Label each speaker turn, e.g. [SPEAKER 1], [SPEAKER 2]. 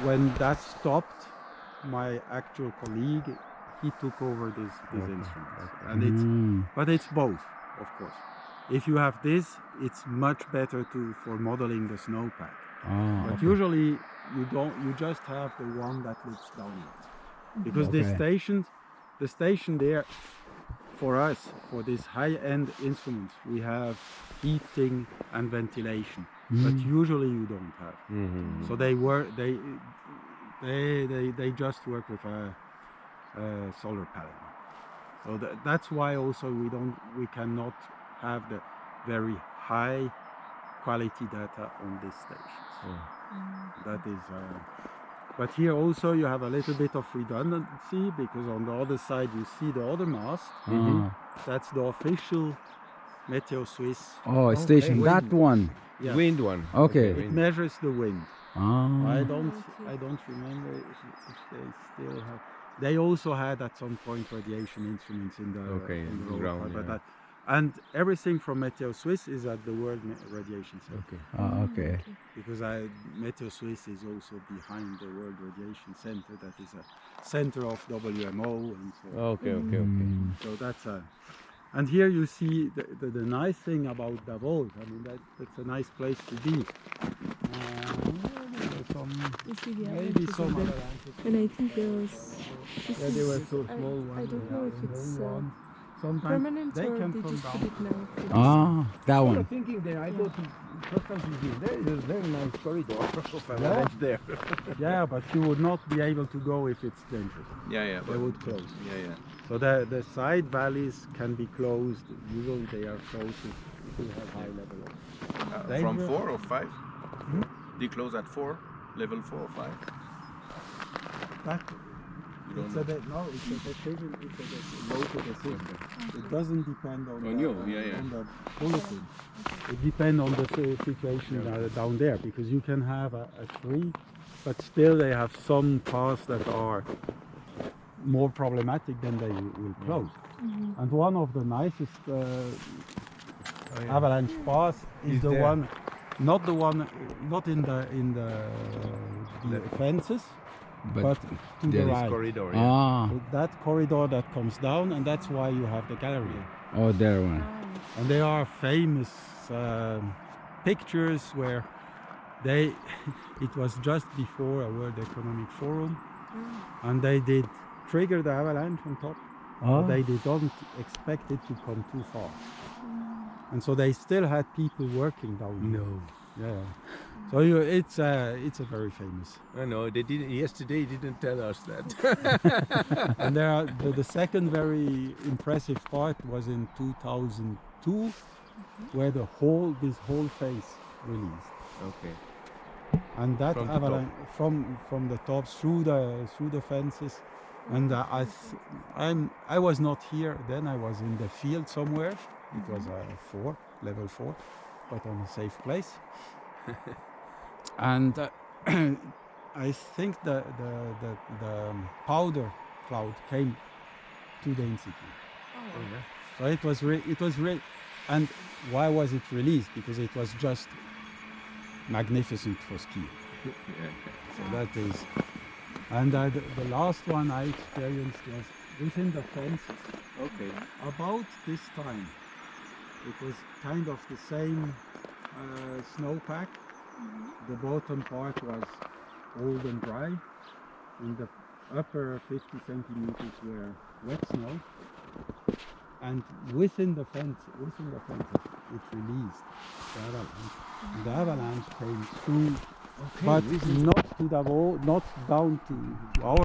[SPEAKER 1] when that stopped, my actual colleague, he took over this instrument, and but it's both, of course. If you have this, it's much better for modeling the snowpack. But usually you just have the one that looks downwards, because the station there, for us, for these high-end instruments, we have heating and ventilation, but usually you don't have. So they just work with a solar panel. So that's why also we cannot have the very high quality data on these stations. That is. But here also you have a little bit of redundancy, because on the other side you see the other mast. That's the official Meteo Swiss.
[SPEAKER 2] Oh, station,
[SPEAKER 1] wind.
[SPEAKER 2] that one.
[SPEAKER 1] Yes.
[SPEAKER 3] Wind one.
[SPEAKER 2] Okay.
[SPEAKER 1] It measures the wind. I don't remember if they still have. They also had at some point radiation instruments in the ground. But and everything from Meteo Swiss is at the World Radiation Center.
[SPEAKER 2] Okay.
[SPEAKER 1] Because Meteo Swiss is also behind the World Radiation Center. That is a center of WMO and so.
[SPEAKER 3] Okay.
[SPEAKER 1] So that's and here you see the nice thing about Davos. I mean that's a nice place to be. Maybe some other answers.
[SPEAKER 4] And I think there was.
[SPEAKER 1] They were so small.
[SPEAKER 4] I don't know if it's
[SPEAKER 1] sometimes
[SPEAKER 4] permanent
[SPEAKER 1] they
[SPEAKER 4] or
[SPEAKER 1] can
[SPEAKER 4] they
[SPEAKER 1] come
[SPEAKER 4] just
[SPEAKER 1] down.
[SPEAKER 4] put it now.
[SPEAKER 2] That
[SPEAKER 3] I was
[SPEAKER 2] one.
[SPEAKER 3] thinking there, I go to first time to see there is a very nice corridor of Avalanche there.
[SPEAKER 1] Yeah, but you would not be able to go if it's dangerous.
[SPEAKER 3] Yeah.
[SPEAKER 1] They would close.
[SPEAKER 3] Yeah.
[SPEAKER 1] So the side valleys can be closed. Usually they are closed if you have high level of
[SPEAKER 3] From
[SPEAKER 1] danger.
[SPEAKER 3] 4 or 5? They close at 4, level 4 or 5.
[SPEAKER 1] That,
[SPEAKER 3] You don't
[SPEAKER 1] it's
[SPEAKER 3] know.
[SPEAKER 1] a decision. It's a local decision. It doesn't depend on
[SPEAKER 3] On
[SPEAKER 1] the,
[SPEAKER 3] you,
[SPEAKER 1] on the bulletin. It depends on the situation down there, because you can have a tree, but still they have some paths that are more problematic than they will close. And one of the nicest avalanche paths is the one, not in the fences, but to the right.
[SPEAKER 3] Corridor.
[SPEAKER 1] So that corridor that comes down, and that's why you have the gallery.
[SPEAKER 2] Oh, there one.
[SPEAKER 1] And there are famous pictures where it was just before a World Economic Forum, and they did trigger the avalanche on top, but they didn't expect it to come too far. And so they still had people working down there. Yeah. So it's a very famous.
[SPEAKER 3] I know, they didn't, yesterday didn't tell us that.
[SPEAKER 1] And there are the second very impressive part was in 2002, where this whole phase released.
[SPEAKER 3] Okay.
[SPEAKER 1] And that
[SPEAKER 3] From the
[SPEAKER 1] avalanche from the top through the fences. And I was not here then. I was in the field somewhere. It was level 4, but on a safe place. And I think the powder cloud came to the institute. So it was and why was it released? Because it was just magnificent for skiing. So that is. And the last one I experienced was within the fences.
[SPEAKER 3] Okay.
[SPEAKER 1] About this time, it was kind of the same snowpack. The bottom part was old and dry, and the upper 50 centimeters were wet snow. And within the fences, it released the avalanche. And the avalanche came through, but not to the wall, not down to our